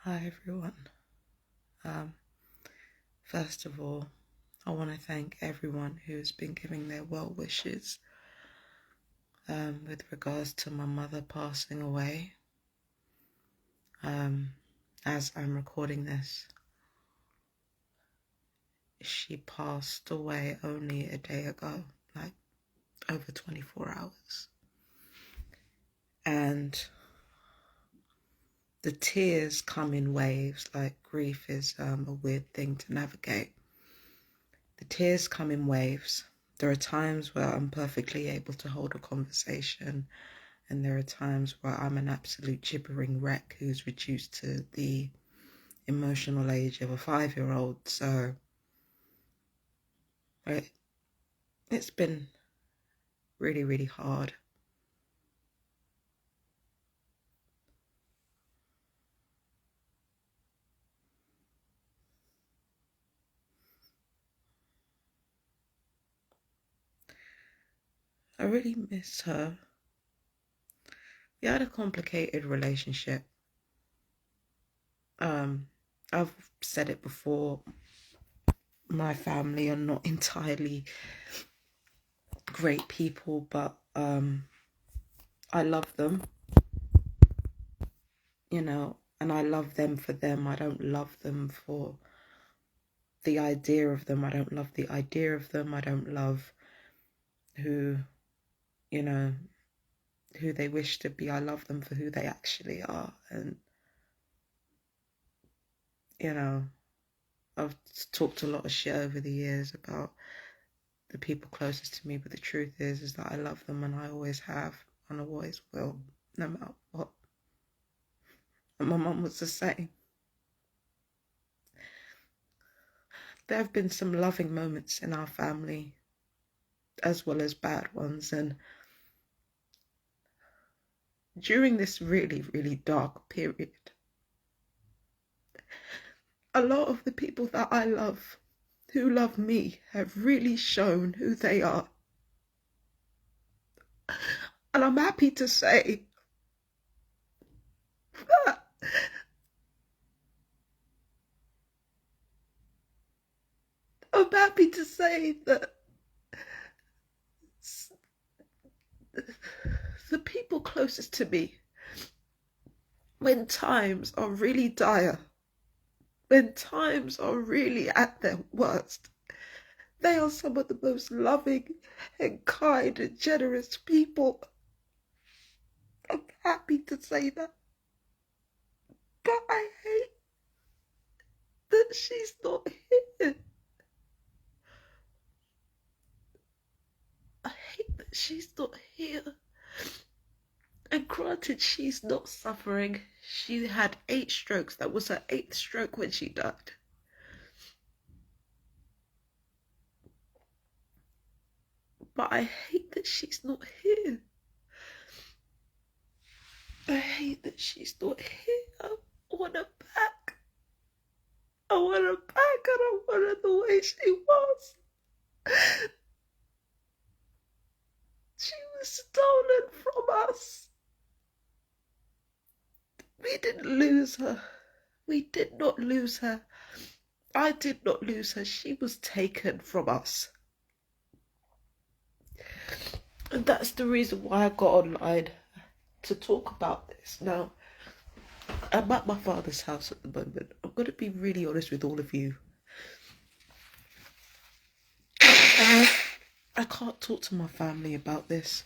Hi everyone. Um, First of all, I want to thank everyone who's been giving their well wishes with regards to my mother passing away. As I'm recording this, she passed away only a day ago, like over 24 hours. And the tears come in waves, like grief is a weird thing to navigate. The tears come in waves. There are times where I'm perfectly able to hold a conversation, and there are times where I'm an absolute gibbering wreck who's reduced to the emotional age of a 5-year-old. So it's been really, really hard. I really miss her. We had a complicated relationship. I've said it before, my family are not entirely great people, but I love them, and I love them for them. I don't love them for the idea of them. I don't love the idea of them. I don't love who, you know, who they wish to be. I love them for who they actually are. And, I've talked a lot of shit over the years about the people closest to me, but the truth is that I love them, and I always have, and I always will, no matter what. And my mum was the same. There have been some loving moments in our family, as well as bad ones, and during this really, really dark period, a lot of the people that I love, who love me, have really shown who they are. And I'm happy to say that the people closest to me, when times are really dire, when times are really at their worst, they are some of the most loving and kind and generous people. I'm happy to say that. But I hate that she's not here. I hate that she's not here. And granted, she's not suffering. She had 8 strokes. That was her 8th stroke when she died. But I hate that she's not here. I hate that she's not here. I want her back. I want her back, and I want her the way she was. She was stolen from us. We didn't lose her. We did not lose her. I did not lose her. She was taken from us. And that's the reason why I got online to talk about this. Now, I'm at my father's house at the moment. I'm going to be really honest with all of you. I can't talk to my family about this.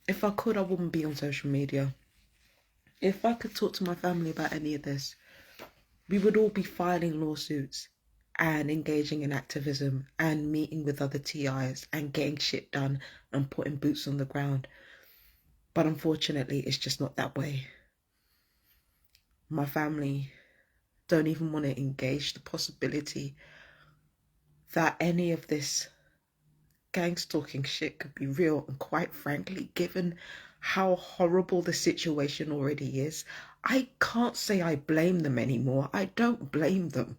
If I could, I wouldn't be on social media. If I could talk to my family about any of this, we would all be filing lawsuits and engaging in activism and meeting with other TIs and getting shit done and putting boots on the ground. But unfortunately, it's just not that way. My family don't even want to engage the possibility that any of this gang stalking shit could be real. And quite frankly, given how horrible the situation already is, I can't say I blame them anymore. I don't blame them.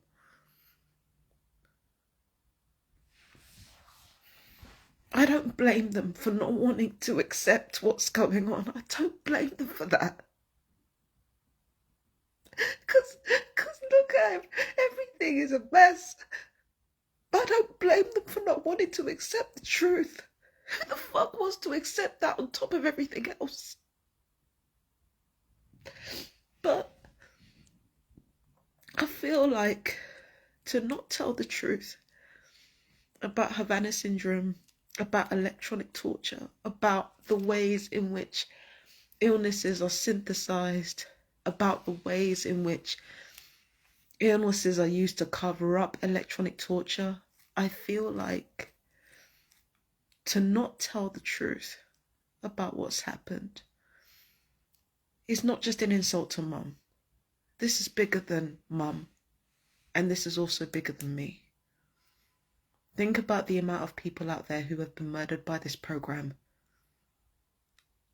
I don't blame them for not wanting to accept what's going on. I don't blame them for that. Because Everything is a mess. But I don't blame them for not wanting to accept the truth. Who the fuck wants to accept that on top of everything else? But I feel like to not tell the truth about Havana syndrome, about electronic torture, about the ways in which illnesses are synthesized, about the ways in which illnesses are used to cover up electronic torture. I feel like to not tell the truth about what's happened is not just an insult to mum. This is bigger than mum, and this is also bigger than me. Think about the amount of people out there who have been murdered by this program.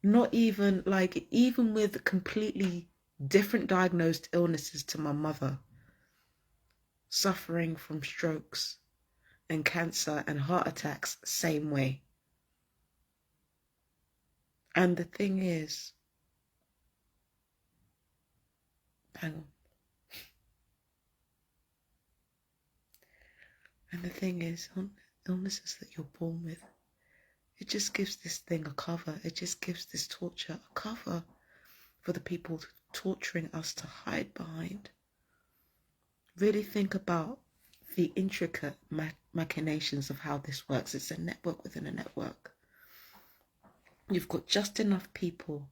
Not even even with completely different diagnosed illnesses to my mother, suffering from strokes and cancer and heart attacks, same way. And the thing is, hang on. And the thing is, illnesses that you're born with, it just gives this thing a cover. It just gives this torture a cover for the people torturing us to hide behind. Really think about the intricate machinations of how this works. It's a network within a network. You've got just enough people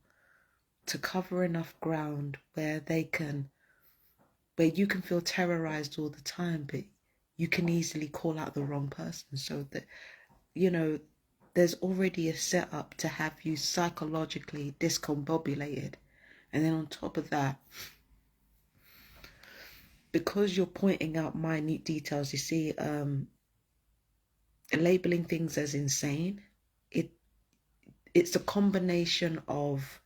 to cover enough ground where you can feel terrorized all the time, but you can easily call out the wrong person, so that, there's already a setup to have you psychologically discombobulated. And then on top of that, because you're pointing out minute details, you see, labeling things as insane, it's a combination of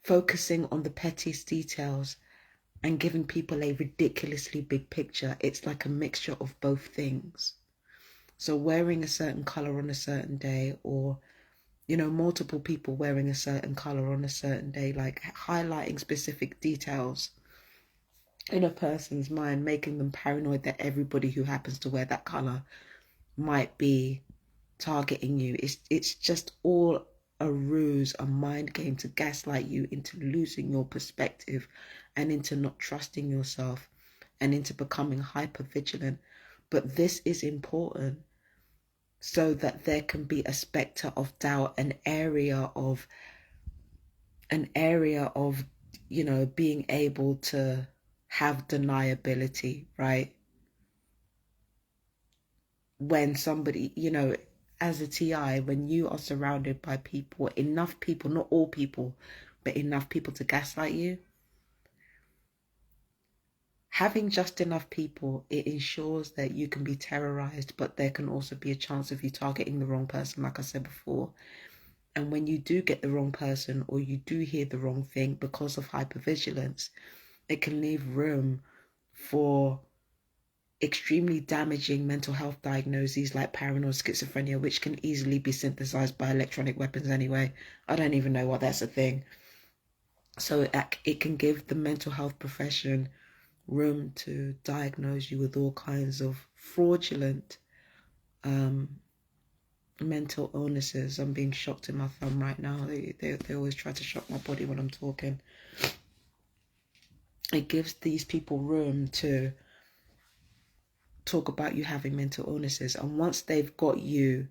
focusing on the pettiest details and giving people a ridiculously big picture. It's like a mixture of both things. So wearing a certain color on a certain day, or, multiple people wearing a certain color on a certain day, like highlighting specific details in a person's mind, making them paranoid that everybody who happens to wear that color might be targeting you. It's just all a ruse, a mind game to gaslight you into losing your perspective and into not trusting yourself and into becoming hyper vigilant. But this is important so that there can be a specter of doubt, an area of being able to have deniability, right? When somebody, as a TI, when you are surrounded by people, enough people, not all people, but enough people to gaslight you, having just enough people, it ensures that you can be terrorized, but there can also be a chance of you targeting the wrong person, like I said before. And when you do get the wrong person, or you do hear the wrong thing because of hypervigilance, it can leave room for extremely damaging mental health diagnoses like paranoid schizophrenia, which can easily be synthesized by electronic weapons anyway. I don't even know why that's a thing. So it can give the mental health profession room to diagnose you with all kinds of fraudulent mental illnesses. I'm being shocked in my thumb right now. They always try to shock my body when I'm talking. It gives these people room to talk about you having mental illnesses, and once they've got you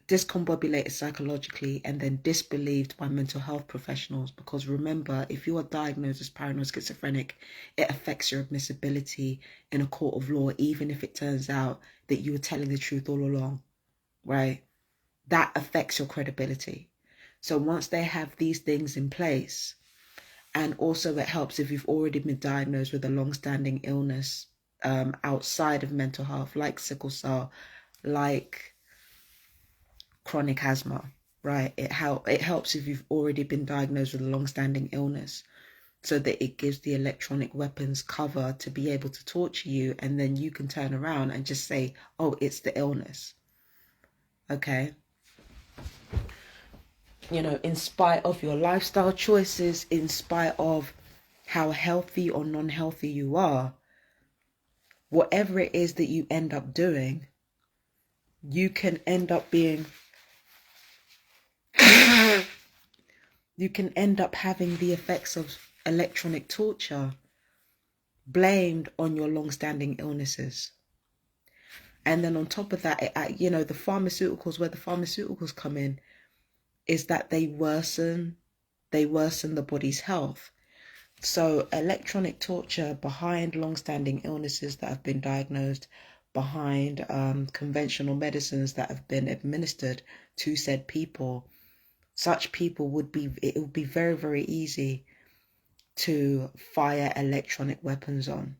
discombobulated psychologically and then disbelieved by mental health professionals, because remember, if you are diagnosed as paranoid schizophrenic, it affects your admissibility in a court of law, even if it turns out that you were telling the truth all along, right? That affects your credibility. So once they have these things in place, and also it helps if you've already been diagnosed with a long-standing illness outside of mental health, like sickle cell, like chronic asthma, right? It helps if you've already been diagnosed with a long-standing illness, so that it gives the electronic weapons cover to be able to torture you, and then you can turn around and just say, oh, it's the illness. Okay? In spite of your lifestyle choices, in spite of how healthy or non-healthy you are, whatever it is that you end up doing, you can end up being, you can end up having the effects of electronic torture blamed on your long-standing illnesses. And then on top of that, the pharmaceuticals, where the pharmaceuticals come in, is that they worsen the body's health. So electronic torture behind long-standing illnesses that have been diagnosed, behind conventional medicines that have been administered to said people, such people it would be very, very easy to fire electronic weapons on.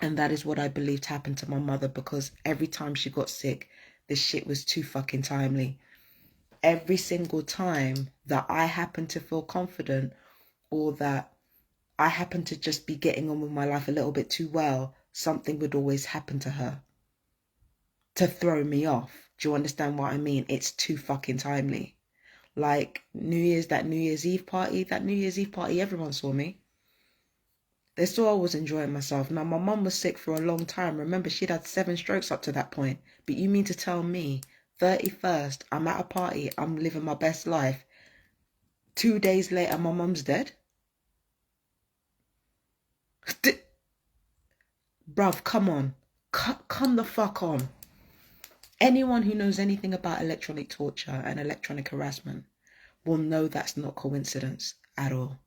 And that is what I believed happened to my mother, because every time she got sick, this shit was too fucking timely. Every single time that I happened to feel confident, or that I happened to just be getting on with my life a little bit too well, something would always happen to her to throw me off. Do you understand what I mean? It's too fucking timely. Like that New Year's Eve party, everyone saw me. They saw I was enjoying myself. Now, my mum was sick for a long time. Remember, she'd had 7 strokes up to that point. But you mean to tell me, 31st, I'm at a party, I'm living my best life. 2 days later, my mum's dead? Bruv, come on. Come the fuck on. Anyone who knows anything about electronic torture and electronic harassment will know that's not coincidence at all.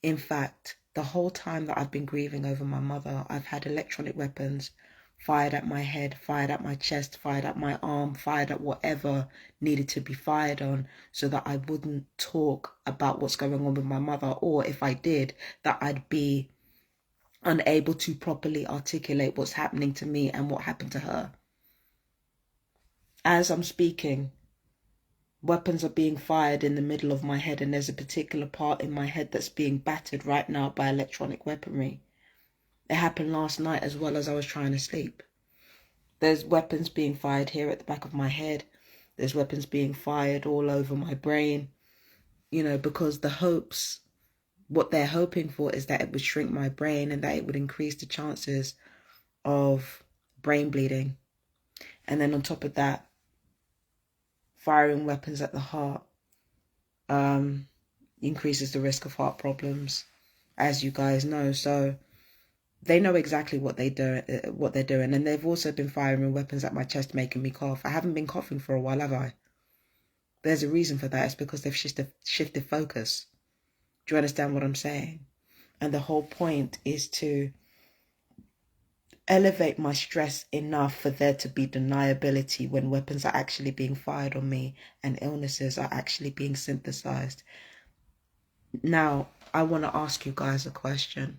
In fact, the whole time that I've been grieving over my mother, I've had electronic weapons fired at my head, fired at my chest, fired at my arm, fired at whatever needed to be fired on, so that I wouldn't talk about what's going on with my mother, or if I did, that I'd be unable to properly articulate what's happening to me and what happened to her. As I'm speaking, weapons are being fired in the middle of my head, and there's a particular part in my head that's being battered right now by electronic weaponry. It happened last night as well, as I was trying to sleep. There's weapons being fired here at the back of my head. There's weapons being fired all over my brain, because what they're hoping for is that it would shrink my brain and that it would increase the chances of brain bleeding. And then on top of that, firing weapons at the heart increases the risk of heart problems, as you guys know. So they know exactly what they're doing. And they've also been firing weapons at my chest, making me cough. I haven't been coughing for a while, have I? There's a reason for that. It's because they've shifted focus. Do you understand what I'm saying? And the whole point is to elevate my stress enough for there to be deniability when weapons are actually being fired on me and illnesses are actually being synthesized. Now, I want to ask you guys a question.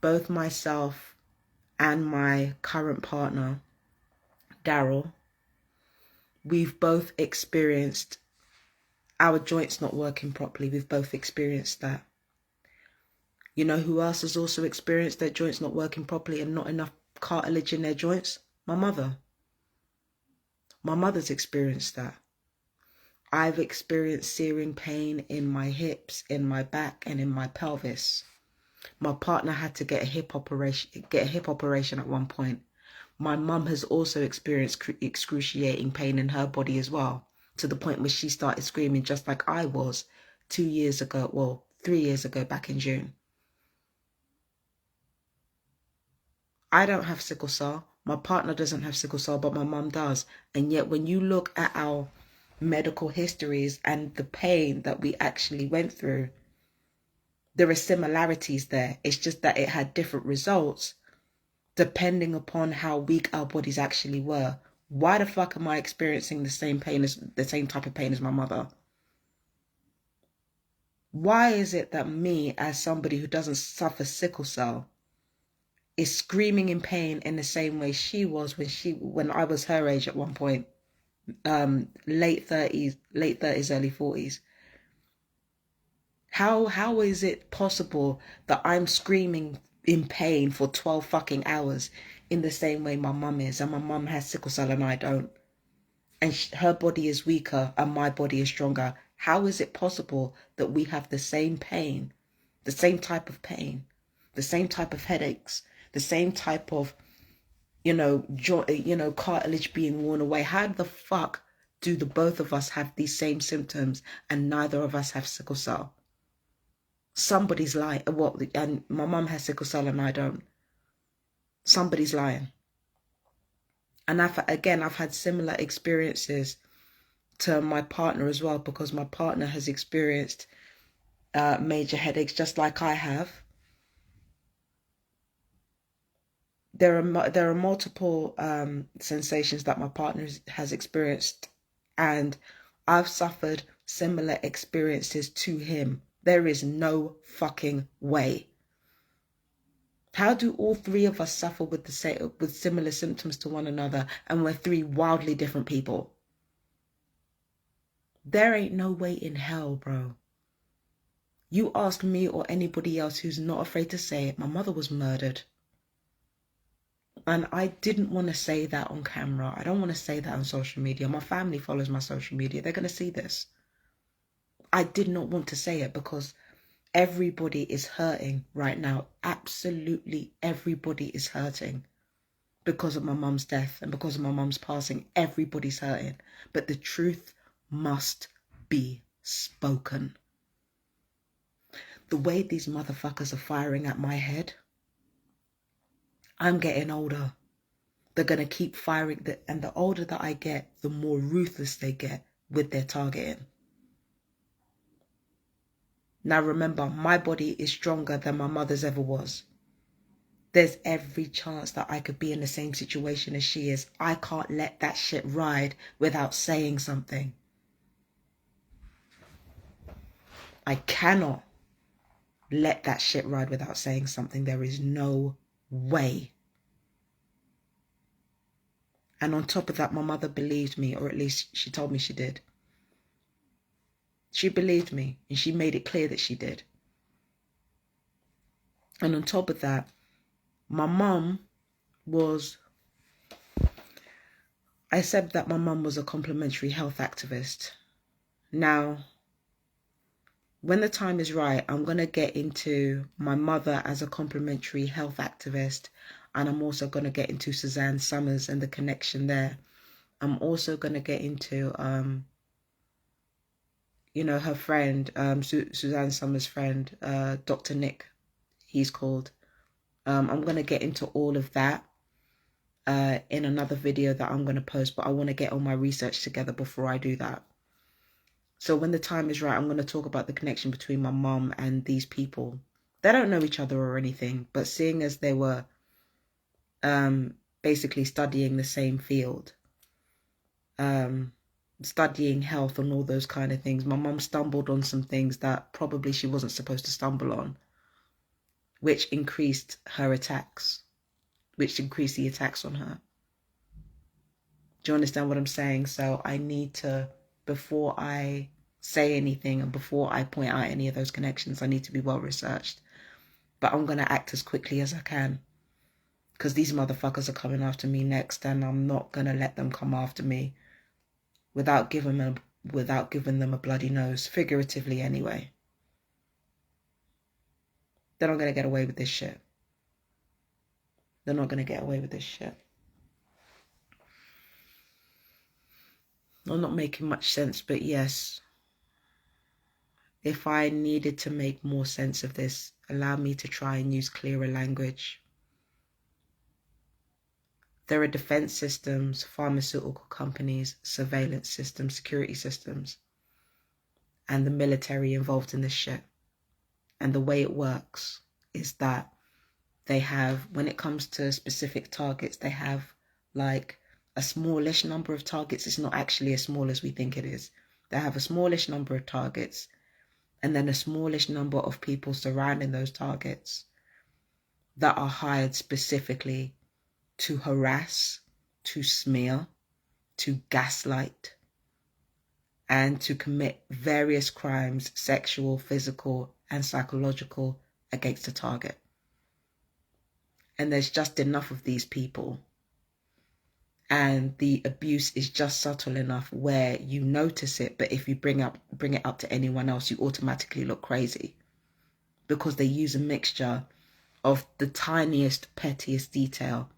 Both myself and my current partner, Daryl, we've both experienced our joints not working properly. We've both experienced that. You know who else has also experienced their joints not working properly and not enough cartilage in their joints? My mother. My mother's experienced that. I've experienced searing pain in my hips, in my back, and in my pelvis. My partner had to get a hip operation at one point. My mum has also experienced excruciating pain in her body as well, to the point where she started screaming just like I was 3 years ago, back in June. I don't have sickle cell. My partner doesn't have sickle cell, but my mum does. And yet when you look at our medical histories and the pain that we actually went through, there are similarities there. It's just that it had different results depending upon how weak our bodies actually were. Why the fuck am I experiencing the same type of pain as my mother? Why is it that me, as somebody who doesn't suffer sickle cell, is screaming in pain in the same way she was when I was her age at one point, late 30s, early 40s? How is it possible that I'm screaming in pain for 12 fucking hours in the same way my mum is, and my mum has sickle cell and I don't, and her body is weaker and my body is stronger? How is it possible that we have the same pain the same type of pain, the same type of headaches, the same type of, cartilage being worn away. How the fuck do the both of us have these same symptoms and neither of us have sickle cell? Somebody's lying. Well, and my mum has sickle cell and I don't. Somebody's lying. And I've had similar experiences to my partner as well, because my partner has experienced major headaches just like I have. There are multiple sensations that my partner has experienced, and I've suffered similar experiences to him. There is no fucking way. How do all three of us suffer with similar symptoms to one another, and we're three wildly different people? There ain't no way in hell, bro. You ask me or anybody else who's not afraid to say it, my mother was murdered. And I didn't want to say that on camera. I don't want to say that on social media. My family follows my social media. They're going to see this. I did not want to say it because everybody is hurting right now. Absolutely everybody is hurting because of my mum's death and because of my mum's passing. Everybody's hurting. But the truth must be spoken. The way these motherfuckers are firing at my head, I'm getting older. They're going to keep firing. And the older that I get, the more ruthless they get with their targeting. Now remember, my body is stronger than my mother's ever was. There's every chance that I could be in the same situation as she is. I can't let that shit ride without saying something. I cannot let that shit ride without saying something. There is no way. And on top of that, my mother believed me, or at least she told me she did. She believed me, and she made it clear that she did. And on top of that, my mum was... I said that my mum was a complementary health activist. Now, when the time is right, I'm going to get into my mother as a complementary health activist. And I'm also going to get into Suzanne Summers and the connection there. I'm also going to get into, her friend, Suzanne Summers' friend, Dr. Nick, he's called. I'm going to get into all of that in another video that I'm going to post. But I want to get all my research together before I do that. So when the time is right, I'm going to talk about the connection between my mum and these people. They don't know each other or anything, but seeing as they were basically studying the same field, studying health and all those kind of things, my mum stumbled on some things that probably she wasn't supposed to stumble on, which increased her attacks, which increased the attacks on her. Do you understand what I'm saying? So I need to, before I say anything and before I point out any of those connections, I need to be well researched. But I'm going to act as quickly as I can, because these motherfuckers are coming after me next, and I'm not going to let them come after me without giving them a bloody nose, figuratively anyway. They're not going to get away with this shit. They're not going to get away with this shit. I'm not making much sense, but yes. If I needed to make more sense of this, allow me to try and use clearer language. There are defense systems, pharmaceutical companies, surveillance systems, security systems, and the military involved in this shit. And the way it works is that they have, when it comes to specific targets, they have like a smallish number of targets. It's not actually as small as we think it is. They have a smallish number of targets, and then a smallish number of people surrounding those targets that are hired specifically to harass, to smear, to gaslight, and to commit various crimes, sexual, physical, and psychological, against a target. And there's just enough of these people. And the abuse is just subtle enough where you notice it, but if you bring it up to anyone else, you automatically look crazy. because they use a mixture of the tiniest, pettiest detail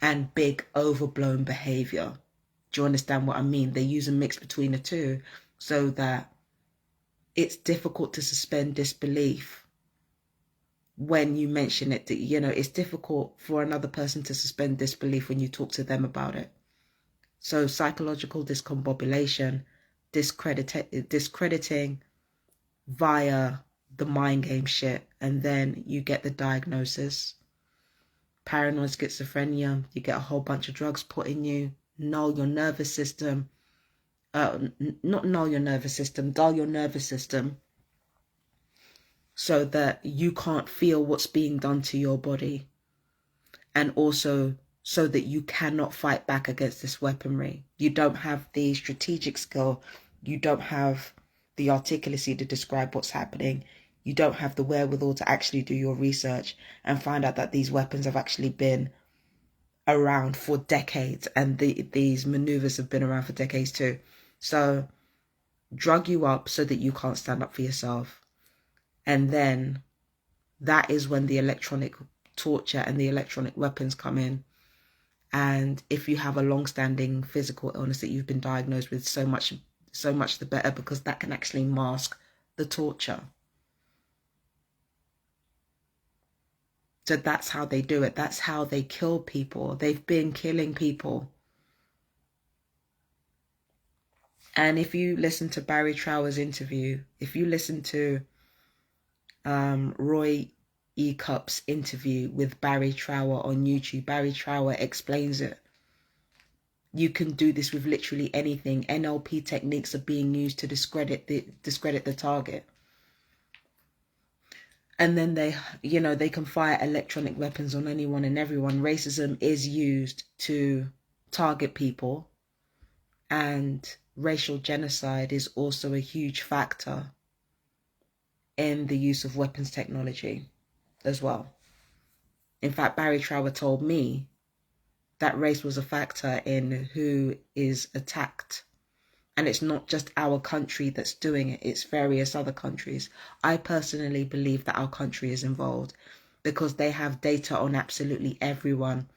and big, overblown behavior. Do you understand what I mean? They use a mix between the two so that it's difficult to suspend disbelief when you mention it. You know, it's difficult for another person to suspend disbelief when you talk to them about it. So psychological discombobulation, discrediting via the mind game shit, and then you get the diagnosis. Paranoid schizophrenia, you get a whole bunch of drugs put in you, null your nervous system, not null your nervous system, dull your nervous system, so that you can't feel what's being done to your body, and also so that you cannot fight back against this weaponry. You don't have the strategic skill, you don't have the articulacy to describe what's happening, you don't have the wherewithal to actually do your research and find out that these weapons have actually been around for decades, and these maneuvers have been around for decades too. So drug you up so that you can't stand up for yourself, and then that is when the electronic torture and the electronic weapons come in. And if you have a long-standing physical illness that you've been diagnosed with, so much the better, because that can actually mask the torture. So that's how they do it. That's how they kill people. They've been killing people. And if you listen to Barrie Trower's interview, if you listen to Roy Eaucups' interview with Barrie Trower on YouTube, Barrie Trower explains it. You can do this with literally anything. NLP techniques are being used to discredit the target. And then they can fire electronic weapons on anyone and everyone. Racism is used to target people, and racial genocide is also a huge factor in the use of weapons technology as well. In fact, Barrie Trower told me that race was a factor in who is attacked. And it's not just our country that's doing it, it's various other countries. I personally believe that our country is involved because they have data on absolutely everyone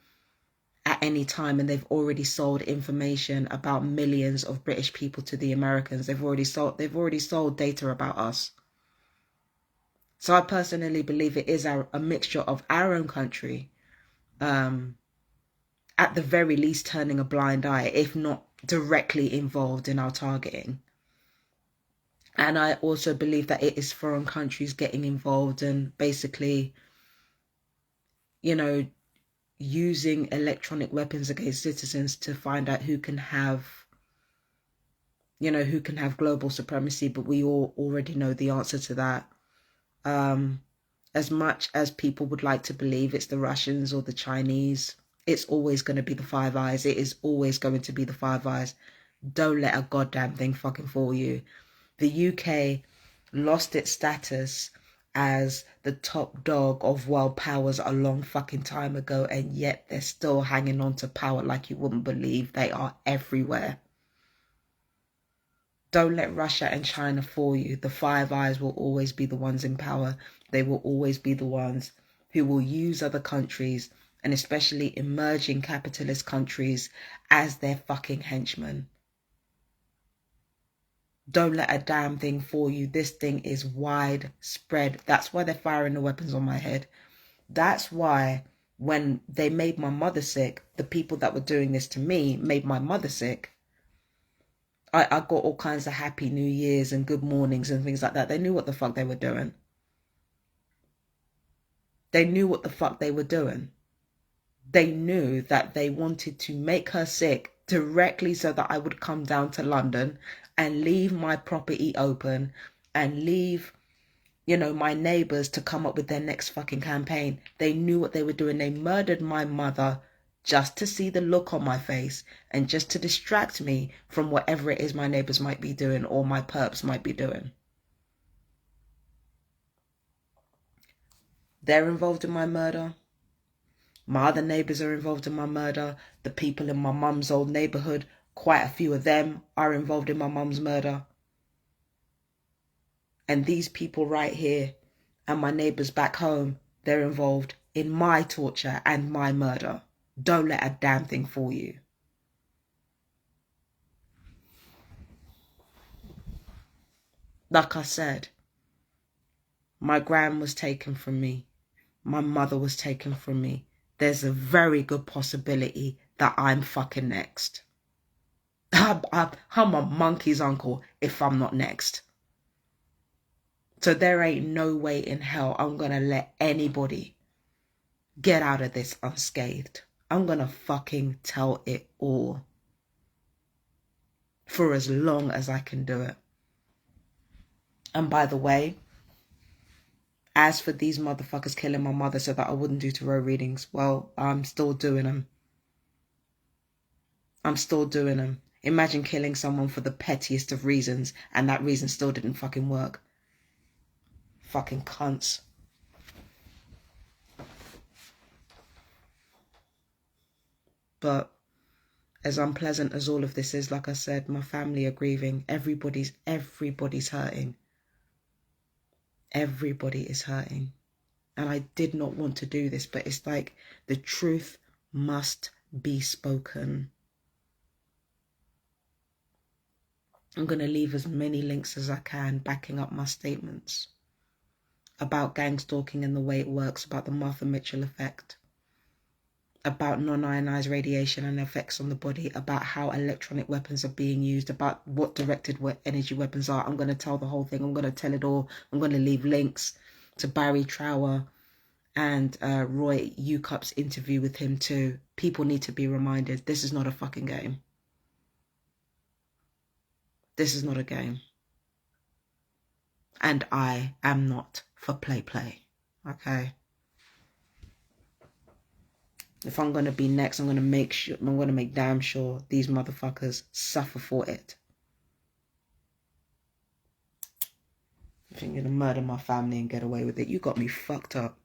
at any time, and they've already sold information about millions of British people to the Americans. They've already sold data about us. So I personally believe it is a mixture of our own country, at the very least turning a blind eye, if not directly involved in our targeting. And I also believe that it is foreign countries getting involved and basically, using electronic weapons against citizens to find out who can have global supremacy. But we all already know the answer to that. As much as people would like to believe it's the Russians or the Chinese, it's always going to be the Five Eyes. It is always going to be the Five Eyes. Don't let a goddamn thing fucking fool you. The UK lost its status as the top dog of world powers a long fucking time ago, and yet they're still hanging on to power like you wouldn't believe. They are everywhere. Don't let Russia and China fool you. The Five Eyes will always be the ones in power. They will always be the ones who will use other countries, and especially emerging capitalist countries, as their fucking henchmen. Don't let a damn thing fool you. This thing is widespread. That's why they're firing the weapons on my head. That's why when they made my mother sick, the people that were doing this to me made my mother sick. I got all kinds of happy New Year's and good mornings and things like that. They knew what the fuck they were doing. They knew what the fuck they were doing. They knew that they wanted to make her sick directly so that I would come down to London and leave my property open and leave, my neighbours to come up with their next fucking campaign. They knew what they were doing. They murdered my mother just to see the look on my face and just to distract me from whatever it is my neighbours might be doing or my perps might be doing. They're involved in my murder. My other neighbours are involved in my murder. The people in my mum's old neighbourhood, quite a few of them are involved in my mum's murder. And these people right here and my neighbours back home, they're involved in my torture and my murder. Don't let a damn thing fool you. Like I said, my gran was taken from me. My mother was taken from me. There's a very good possibility that I'm fucking next. I'm a monkey's uncle if I'm not next. So there ain't no way in hell I'm gonna let anybody get out of this unscathed. I'm gonna fucking tell it all. For as long as I can do it. And by the way, as for these motherfuckers killing my mother so that I wouldn't do tarot readings, well, I'm still doing them. I'm still doing them. Imagine killing someone for the pettiest of reasons and that reason still didn't fucking work. Fucking cunts. But as unpleasant as all of this is, like I said, my family are grieving. Everybody's hurting. Everybody is hurting. And I did not want to do this, but it's like the truth must be spoken. I'm going to leave as many links as I can backing up my statements about gang stalking and the way it works, about the Martha Mitchell effect, about non-ionized radiation and effects on the body, about how electronic weapons are being used, about what directed energy weapons are. I'm going to tell the whole thing. I'm going to tell it all. I'm going to leave links to Barrie Trower and Roy Eaucups' interview with him too. People need to be reminded, this is not a fucking game. This is not a game. And I am not for play. Okay? If I'm going to be next, I'm going to make damn sure these motherfuckers suffer for it. If you're going to murder my family and get away with it, you got me fucked up.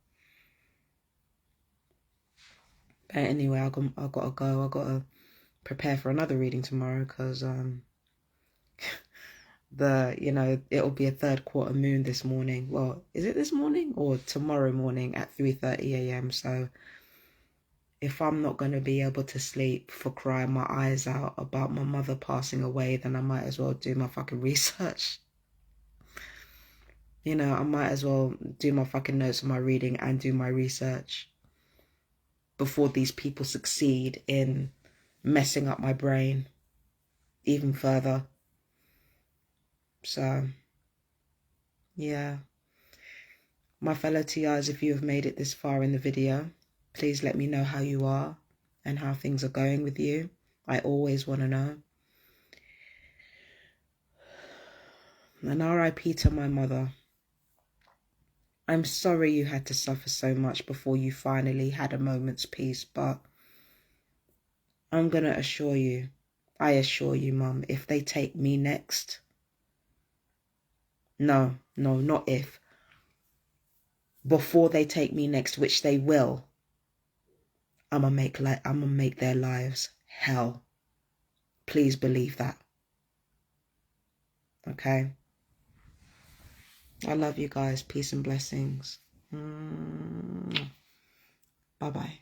But anyway, I got to go. I got to prepare for another reading tomorrow because it'll be a third quarter moon this morning. Well, is it this morning or tomorrow morning at 3:30 a.m. So if I'm not going to be able to sleep for crying my eyes out about my mother passing away, then I might as well do my fucking research. I might as well do my fucking notes on my reading and do my research before these people succeed in messing up my brain even further. So, yeah. My fellow TRs, if you have made it this far in the video, please let me know how you are and how things are going with you. I always want to know. And RIP to my mother. I'm sorry you had to suffer so much before you finally had a moment's peace, but I'm going to assure you, I assure you, Mum, if they take me next, no, not if, before they take me next, which they will, I'm gonna make their lives hell. Please believe that. Okay? I love you guys. Peace and blessings. Bye-bye.